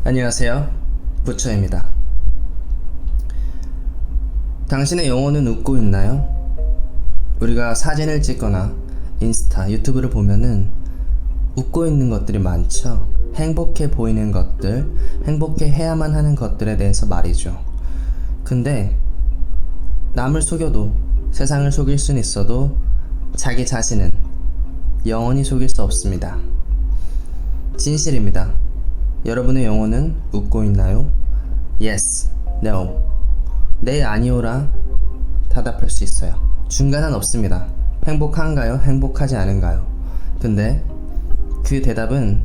안녕하세요, 부처입니다. 당신의 영혼은 웃고 있나요? 우리가 사진을 찍거나 인스타, 유튜브를 보면은 웃고 있는 것들이 많죠. 행복해 보이는 것들, 행복해 해야만 하는 것들에 대해서 말이죠. 근데 남을 속여도, 세상을 속일 수는 있어도 자기 자신은 영원히 속일 수 없습니다. 진실입니다. 여러분의 영혼은 웃고 있나요? Yes, No, 네, 아니오라 대답할 수 있어요. 중간은 없습니다. 행복한가요? 행복하지 않은가요? 근데 그 대답은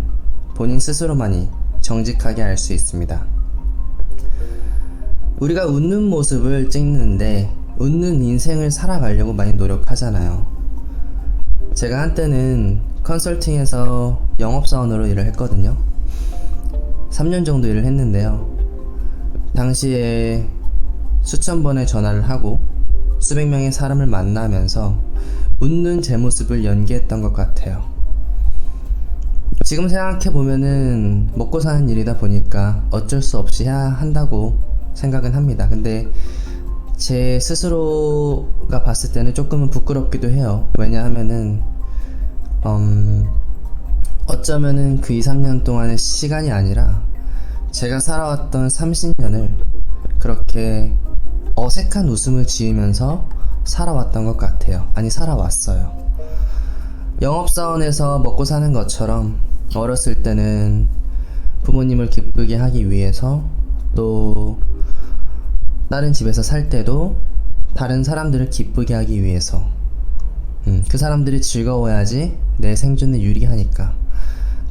본인 스스로만이 정직하게 알 수 있습니다. 우리가 웃는 모습을 찍는데 웃는 인생을 살아가려고 많이 노력하잖아요. 제가 한때는 컨설팅에서 영업사원으로 일을 했거든요. 3년 정도 일을 했는데요. 당시에 수천 번의 전화를 하고 수백 명의 사람을 만나면서 웃는 제 모습을 연기했던 것 같아요. 지금 생각해보면은 먹고 사는 일이다 보니까 어쩔 수 없이 해야 한다고 생각은 합니다. 근데 제 스스로가 봤을 때는 조금은 부끄럽기도 해요. 왜냐하면은 어쩌면은 그 2, 3년 동안의 시간이 아니라 제가 살아왔던 30년을 그렇게 어색한 웃음을 지으면서 살아왔던 것 같아요. 아니, 살아왔어요. 영업사원에서 먹고 사는 것처럼 어렸을 때는 부모님을 기쁘게 하기 위해서, 또 다른 집에서 살 때도 다른 사람들을 기쁘게 하기 위해서, 그 사람들이 즐거워야지 내 생존에 유리하니까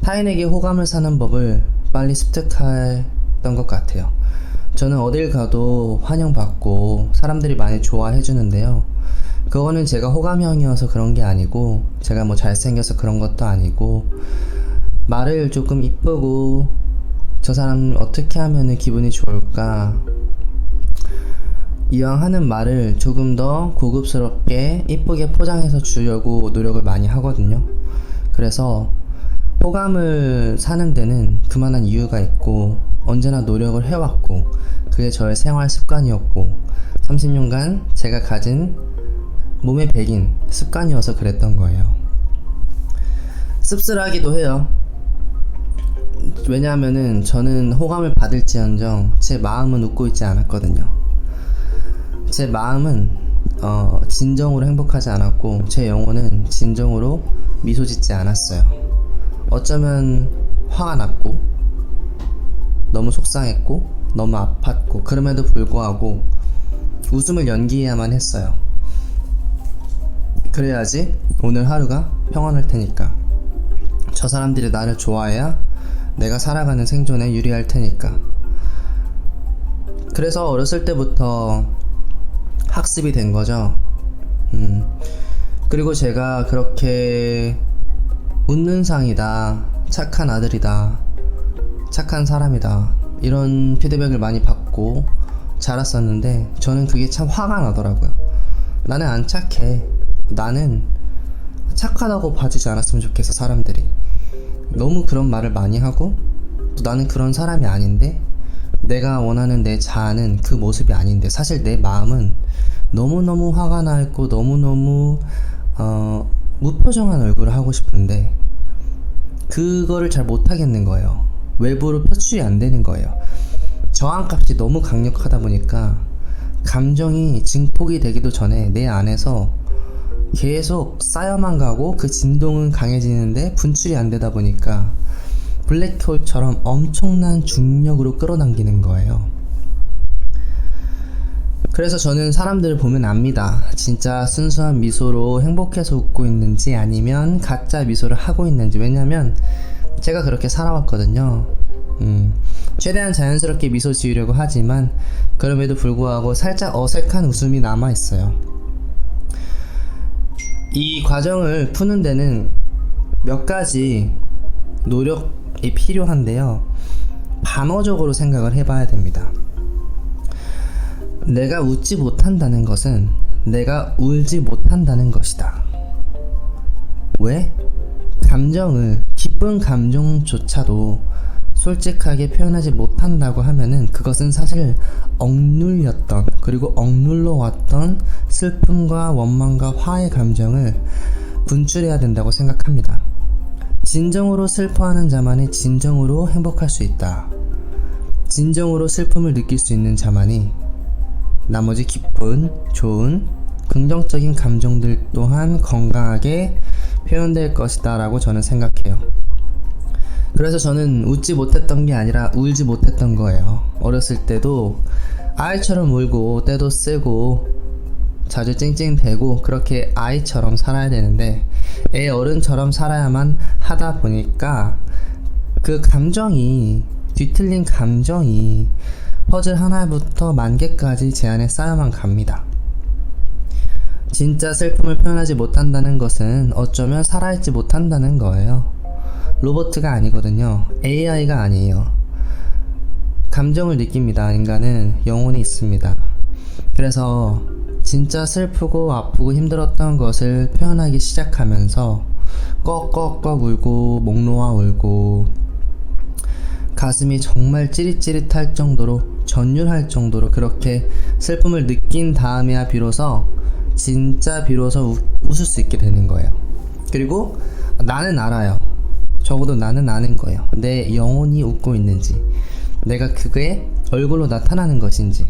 타인에게 호감을 사는 법을 빨리 습득했던 것 같아요. 저는 어딜 가도 환영받고 사람들이 많이 좋아해 주는데요. 그거는 제가 호감형이어서 그런 게 아니고, 제가 뭐 잘생겨서 그런 것도 아니고, 말을 조금 이쁘고 저 사람 어떻게 하면 기분이 좋을까, 이왕 하는 말을 조금 더 고급스럽게 이쁘게 포장해서 주려고 노력을 많이 하거든요. 그래서 호감을 사는 데는 그만한 이유가 있고 언제나 노력을 해왔고, 그게 저의 생활 습관이었고 30년간 제가 가진 몸에 배긴 습관이어서 그랬던 거예요. 씁쓸하기도 해요. 왜냐하면은 저는 호감을 받을지언정 제 마음은 웃고 있지 않았거든요. 제 마음은 진정으로 행복하지 않았고 제 영혼은 진정으로 미소 짓지 않았어요. 어쩌면 화가 났고 너무 속상했고 너무 아팠고, 그럼에도 불구하고 웃음을 연기해야만 했어요. 그래야지 오늘 하루가 평안할 테니까, 저 사람들이 나를 좋아해야 내가 살아가는 생존에 유리할 테니까. 그래서 어렸을 때부터 학습이 된 거죠. 그리고 제가 그렇게 웃는 상이다, 착한 아들이다, 착한 사람이다, 이런 피드백을 많이 받고 자랐었는데 저는 그게 참 화가 나더라고요. 나는 안 착해. 나는 착하다고 봐주지 않았으면 좋겠어. 사람들이 너무 그런 말을 많이 하고, 또 나는 그런 사람이 아닌데, 내가 원하는 내 자아는 그 모습이 아닌데, 사실 내 마음은 너무너무 화가 나 있고 너무너무 무표정한 얼굴을 하고 싶은데 그거를 잘 못하겠는 거예요. 외부로 표출이 안 되는 거예요. 저항값이 너무 강력하다 보니까 감정이 증폭이 되기도 전에 내 안에서 계속 쌓여만 가고, 그 진동은 강해지는데 분출이 안 되다 보니까 블랙홀처럼 엄청난 중력으로 끌어당기는 거예요. 그래서 저는 사람들을 보면 압니다. 진짜 순수한 미소로 행복해서 웃고 있는지 아니면 가짜 미소를 하고 있는지. 왜냐면 제가 그렇게 살아왔거든요. 최대한 자연스럽게 미소 지으려고 하지만 그럼에도 불구하고 살짝 어색한 웃음이 남아있어요. 이 과정을 푸는 데는 몇 가지 노력이 필요한데요. 반어적으로 생각을 해봐야 됩니다. 내가 웃지 못한다는 것은 내가 울지 못한다는 것이다. 왜? 감정을, 기쁜 감정조차도 솔직하게 표현하지 못한다고 하면은 그것은 사실 억눌렸던, 그리고 억눌러 왔던 슬픔과 원망과 화의 감정을 분출해야 된다고 생각합니다. 진정으로 슬퍼하는 자만이 진정으로 행복할 수 있다. 진정으로 슬픔을 느낄 수 있는 자만이 나머지 기쁜, 좋은, 긍정적인 감정들 또한 건강하게 표현될 것이다 라고 저는 생각해요. 그래서 저는 웃지 못했던 게 아니라 울지 못했던 거예요. 어렸을 때도 아이처럼 울고 때도 쓰고 자주 찡찡대고 그렇게 아이처럼 살아야 되는데 애 어른처럼 살아야만 하다 보니까 그 감정이, 뒤틀린 감정이 퍼즐 하나부터 만 개까지 제 안에 쌓여만 갑니다. 진짜 슬픔을 표현하지 못한다는 것은 어쩌면 살아있지 못한다는 거예요. 로봇가 아니거든요. AI가 아니에요. 감정을 느낍니다. 인간은 영혼이 있습니다. 그래서 진짜 슬프고 아프고 힘들었던 것을 표현하기 시작하면서 꺽꺽꺽 울고 목 놓아 울고 가슴이 정말 찌릿찌릿할 정도로, 전율할 정도로 그렇게 슬픔을 느낀 다음에야 비로소 웃을 수 있게 되는 거예요. 그리고 나는 알아요. 적어도 나는 아는 거예요. 내 영혼이 웃고 있는지, 내가 그게 얼굴로 나타나는 것인지.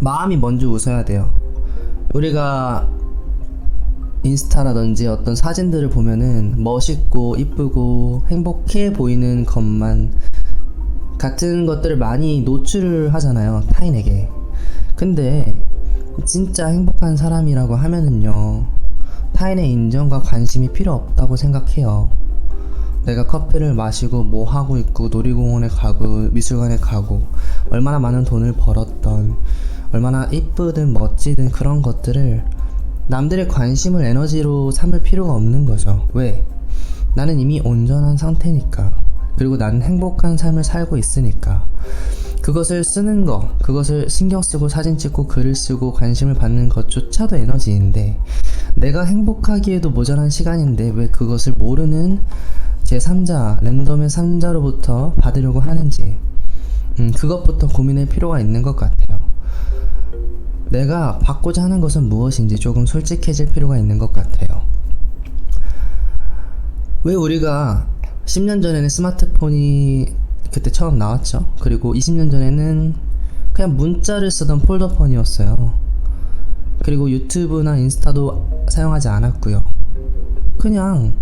마음이 먼저 웃어야 돼요. 우리가 인스타라든지 어떤 사진들을 보면은 멋있고 이쁘고 행복해 보이는 것만 같은 것들을 많이 노출을 하잖아요, 타인에게. 근데 진짜 행복한 사람이라고 하면은요, 타인의 인정과 관심이 필요 없다고 생각해요. 내가 커피를 마시고 뭐 하고 있고 놀이공원에 가고 미술관에 가고 얼마나 많은 돈을 벌었던, 얼마나 이쁘든 멋지든 그런 것들을 남들의 관심을 에너지로 삼을 필요가 없는 거죠. 왜? 나는 이미 온전한 상태니까. 그리고 나는 행복한 삶을 살고 있으니까. 그것을 쓰는 거, 그것을 신경 쓰고 사진 찍고 글을 쓰고 관심을 받는 것조차도 에너지인데, 내가 행복하기에도 모자란 시간인데 왜 그것을 모르는 제3자, 랜덤의 3자로부터 받으려고 하는지, 그것부터 고민할 필요가 있는 것 같아요. 내가 받고자 하는 것은 무엇인지 조금 솔직해질 필요가 있는 것 같아요. 왜 우리가 10년 전에는 스마트폰이 그때 처음 나왔죠. 그리고 20년 전에는 그냥 문자를 쓰던 폴더폰이었어요. 그리고 유튜브나 인스타도 사용하지 않았고요. 그냥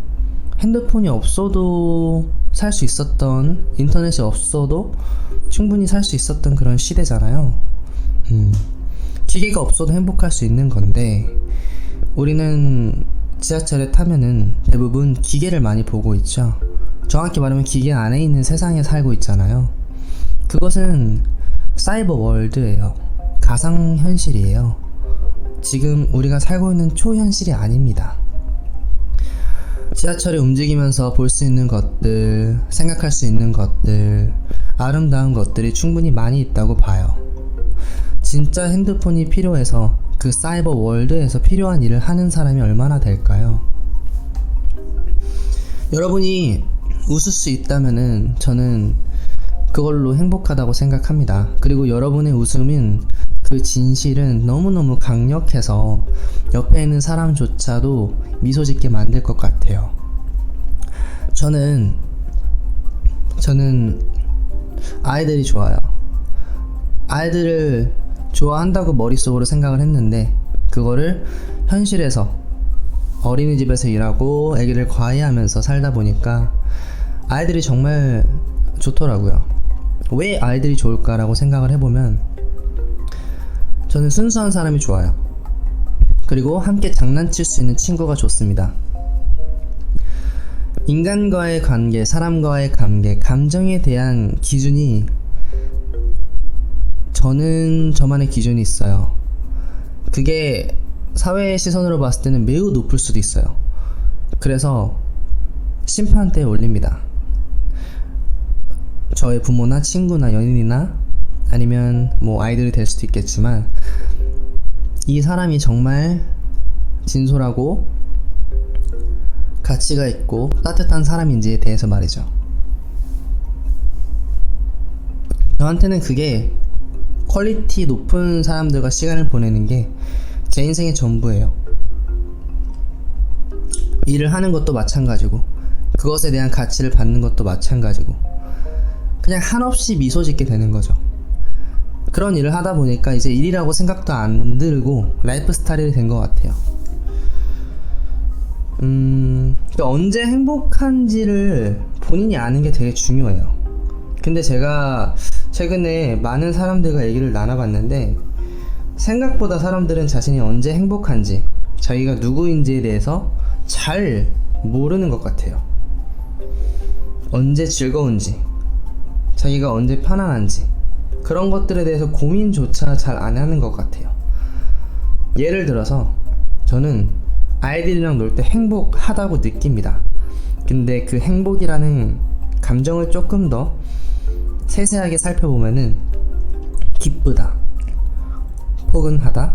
핸드폰이 없어도 살 수 있었던, 인터넷이 없어도 충분히 살 수 있었던 그런 시대잖아요. 기계가 없어도 행복할 수 있는 건데, 우리는 지하철에 타면은 대부분 기계를 많이 보고 있죠. 정확히 말하면 기계 안에 있는 세상에 살고 있잖아요. 그것은 사이버 월드예요. 가상현실이에요. 지금 우리가 살고 있는 초현실이 아닙니다. 지하철이 움직이면서 볼 수 있는 것들, 생각할 수 있는 것들, 아름다운 것들이 충분히 많이 있다고 봐요. 진짜 핸드폰이 필요해서 그 사이버 월드에서 필요한 일을 하는 사람이 얼마나 될까요? 여러분이 웃을 수 있다면은 저는 그걸로 행복하다고 생각합니다. 그리고 여러분의 웃음은, 그 진실은 너무너무 강력해서 옆에 있는 사람조차도 미소 짓게 만들 것 같아요. 저는 아이들이 좋아요. 아이들을 좋아한다고 머릿속으로 생각을 했는데, 그거를 현실에서 어린이집에서 일하고 애기를 과외하면서 살다 보니까 아이들이 정말 좋더라고요. 왜 아이들이 좋을까라고 생각을 해보면, 저는 순수한 사람이 좋아요. 그리고 함께 장난칠 수 있는 친구가 좋습니다. 인간과의 관계, 사람과의 관계, 감정에 대한 기준이, 저는 저만의 기준이 있어요. 그게 사회의 시선으로 봤을 때는 매우 높을 수도 있어요. 그래서 심판대에 올립니다. 저의 부모나 친구나 연인이나 아니면 뭐 아이들이 될 수도 있겠지만, 이 사람이 정말 진솔하고 가치가 있고 따뜻한 사람인지에 대해서 말이죠. 저한테는 그게 퀄리티 높은 사람들과 시간을 보내는 게 제 인생의 전부예요. 일을 하는 것도 마찬가지고, 그것에 대한 가치를 받는 것도 마찬가지고, 그냥 한없이 미소 짓게 되는 거죠. 그런 일을 하다 보니까 이제 일이라고 생각도 안 들고 라이프 스타일이 된 것 같아요. 언제 행복한지를 본인이 아는 게 되게 중요해요. 근데 제가 최근에 많은 사람들과 얘기를 나눠봤는데, 생각보다 사람들은 자신이 언제 행복한지, 자기가 누구인지에 대해서 잘 모르는 것 같아요. 언제 즐거운지, 자기가 언제 편안한지, 그런 것들에 대해서 고민조차 잘 안 하는 것 같아요. 예를 들어서 저는 아이들이랑 놀 때 행복하다고 느낍니다. 근데 그 행복이라는 감정을 조금 더 세세하게 살펴보면은 기쁘다, 포근하다,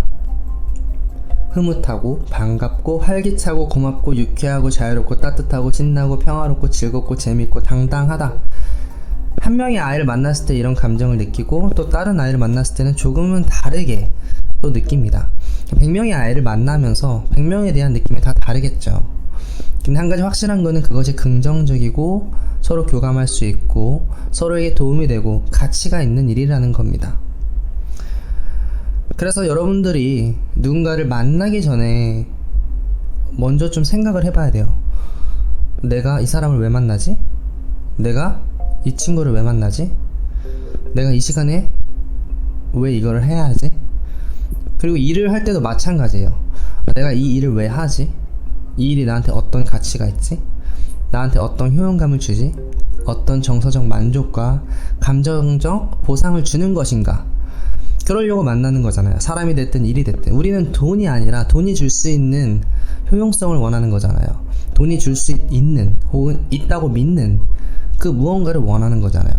흐뭇하고 반갑고 활기차고 고맙고 유쾌하고 자유롭고 따뜻하고 신나고 평화롭고 즐겁고 재밌고 당당하다. 한 명의 아이를 만났을 때 이런 감정을 느끼고, 또 다른 아이를 만났을 때는 조금은 다르게 또 느낍니다. 100명의 아이를 만나면서 100명에 대한 느낌이 다 다르겠죠. 근데 한 가지 확실한 거는 그것이 긍정적이고 서로 교감할 수 있고 서로에게 도움이 되고 가치가 있는 일이라는 겁니다. 그래서 여러분들이 누군가를 만나기 전에 먼저 좀 생각을 해봐야 돼요. 내가 이 사람을 왜 만나지? 내가 이 친구를 왜 만나지? 내가 이 시간에 왜 이거를 해야 하지? 그리고 일을 할 때도 마찬가지예요. 내가 이 일을 왜 하지? 이 일이 나한테 어떤 가치가 있지? 나한테 어떤 효용감을 주지? 어떤 정서적 만족과 감정적 보상을 주는 것인가? 그러려고 만나는 거잖아요. 사람이 됐든 일이 됐든. 우리는 돈이 아니라 돈이 줄 수 있는 효용성을 원하는 거잖아요. 돈이 줄 수 있는, 혹은 있다고 믿는 그 무언가를 원하는 거잖아요.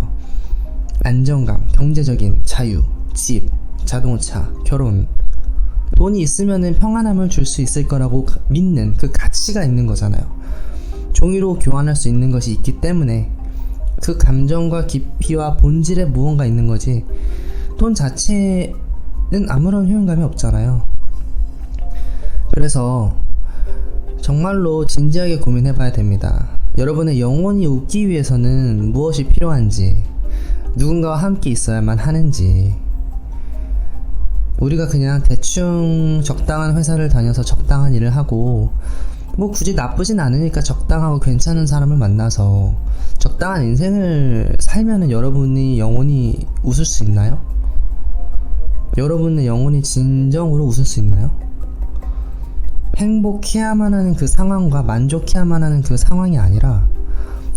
안정감, 경제적인 자유, 집, 자동차, 결혼. 돈이 있으면은 평안함을 줄 수 있을 거라고 믿는 그 가치가 있는 거잖아요. 종이로 교환할 수 있는 것이 있기 때문에 그 감정과 깊이와 본질에 무언가 있는 거지, 돈 자체는 아무런 효용감이 없잖아요. 그래서 정말로 진지하게 고민해봐야 됩니다. 여러분의 영혼이 웃기 위해서는 무엇이 필요한지, 누군가와 함께 있어야만 하는지, 우리가 그냥 대충 적당한 회사를 다녀서 적당한 일을 하고, 뭐 굳이 나쁘진 않으니까 적당하고 괜찮은 사람을 만나서 적당한 인생을 살면은 여러분이 영원히 웃을 수 있나요? 여러분의 영혼이 진정으로 웃을 수 있나요? 행복해야만 하는 그 상황과 만족해야만 하는 그 상황이 아니라,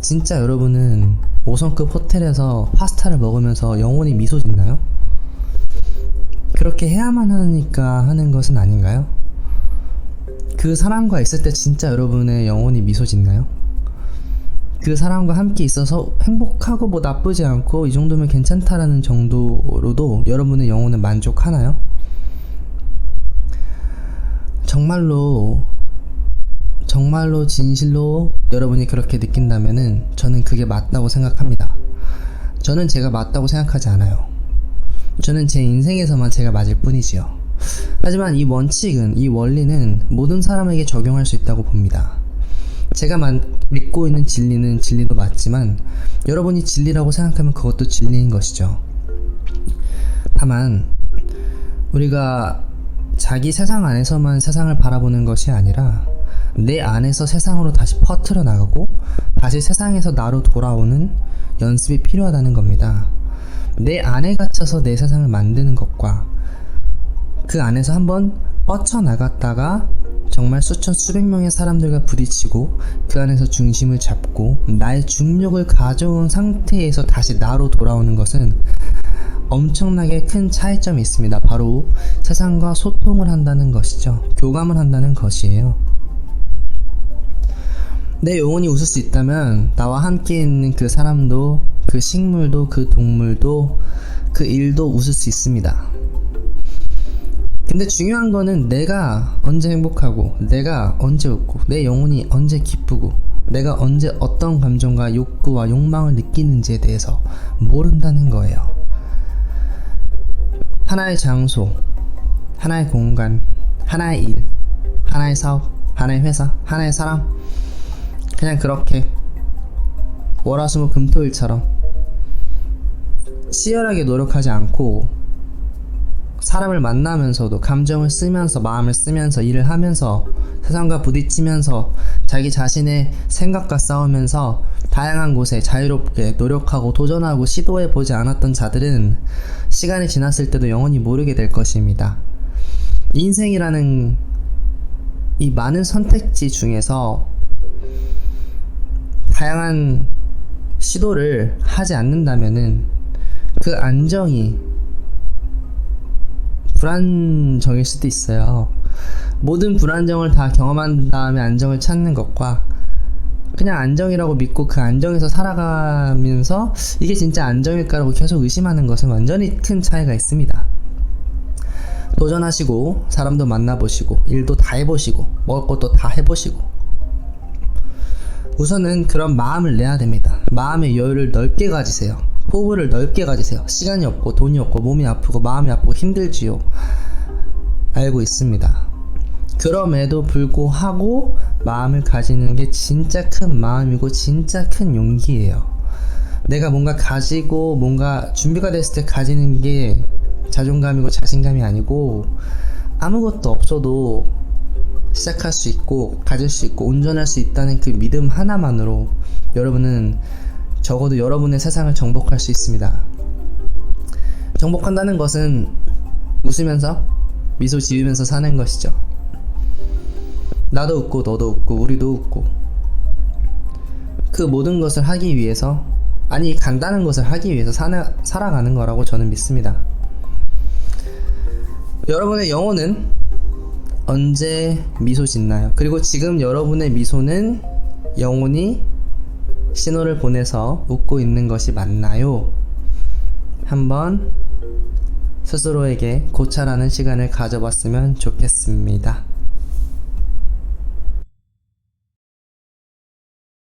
진짜 여러분은 5성급 호텔에서 파스타를 먹으면서 영혼이 미소 짓나요? 그렇게 해야만 하니까 하는 것은 아닌가요? 그 사람과 있을 때 진짜 여러분의 영혼이 미소 짓나요? 그 사람과 함께 있어서 행복하고 뭐 나쁘지 않고 이 정도면 괜찮다라는 정도로도 여러분의 영혼은 만족하나요? 정말로 진실로 여러분이 그렇게 느낀다면은 저는 그게 맞다고 생각합니다. 저는 제가 맞다고 생각하지 않아요. 저는 제 인생에서만 제가 맞을 뿐이지요. 하지만 이 원칙은, 이 원리는 모든 사람에게 적용할 수 있다고 봅니다. 제가 믿고 있는 진리는 진리도 맞지만 여러분이 진리라고 생각하면 그것도 진리인 것이죠. 다만 우리가 자기 세상 안에서만 세상을 바라보는 것이 아니라 내 안에서 세상으로 다시 퍼뜨려 나가고 다시 세상에서 나로 돌아오는 연습이 필요하다는 겁니다. 내 안에 갇혀서 내 세상을 만드는 것과 그 안에서 한번 뻗쳐나갔다가 정말 수천 수백 명의 사람들과 부딪히고 그 안에서 중심을 잡고 나의 중력을 가져온 상태에서 다시 나로 돌아오는 것은 엄청나게 큰 차이점이 있습니다. 바로 세상과 소통을 한다는 것이죠. 교감을 한다는 것이에요. 내 영혼이 웃을 수 있다면 나와 함께 있는 그 사람도, 그 식물도, 그 동물도, 그 일도 웃을 수 있습니다. 근데 중요한 거는 내가 언제 행복하고, 내가 언제 웃고, 내 영혼이 언제 기쁘고, 내가 언제 어떤 감정과 욕구와 욕망을 느끼는지에 대해서 모른다는 거예요. 하나의 장소, 하나의 공간, 하나의 일, 하나의 사업, 하나의 회사, 하나의 사람, 그냥 그렇게 월화수목금토일처럼 치열하게 노력하지 않고 사람을 만나면서도 감정을 쓰면서 마음을 쓰면서 일을 하면서 세상과 부딪히면서 자기 자신의 생각과 싸우면서 다양한 곳에 자유롭게 노력하고 도전하고 시도해보지 않았던 자들은 시간이 지났을 때도 영원히 모르게 될 것입니다. 인생이라는 이 많은 선택지 중에서 다양한 시도를 하지 않는다면은 그 안정이 불안정일 수도 있어요. 모든 불안정을 다 경험한 다음에 안정을 찾는 것과 그냥 안정이라고 믿고 그 안정에서 살아가면서 이게 진짜 안정일까라고 계속 의심하는 것은 완전히 큰 차이가 있습니다. 도전하시고 사람도 만나보시고 일도 다 해보시고 먹을 것도 다 해보시고 우선은 그런 마음을 내야 됩니다. 마음의 여유를 넓게 가지세요. 포부를 넓게 가지세요. 시간이 없고 돈이 없고 몸이 아프고 마음이 아프고 힘들지요. 알고 있습니다. 그럼에도 불구하고 마음을 가지는 게 진짜 큰 마음이고 진짜 큰 용기예요. 내가 뭔가 가지고 뭔가 준비가 됐을 때 가지는 게 자존감이고 자신감이 아니고 아무것도 없어도 시작할 수 있고 가질 수 있고 운전할 수 있다는 그 믿음 하나만으로 여러분은 적어도 여러분의 세상을 정복할 수 있습니다. 정복한다는 것은 웃으면서 미소 지으면서 사는 것이죠. 나도 웃고 너도 웃고 우리도 웃고 그 모든 것을 하기 위해서 아니 간다는 것을 하기 위해서 살아가는 거라고 저는 믿습니다. 여러분의 영혼은 언제 미소 짓나요? 그리고 지금 여러분의 미소는 영혼이 신호를 보내서 웃고 있는 것이 맞나요? 한번 스스로에게 고찰하는 시간을 가져봤으면 좋겠습니다.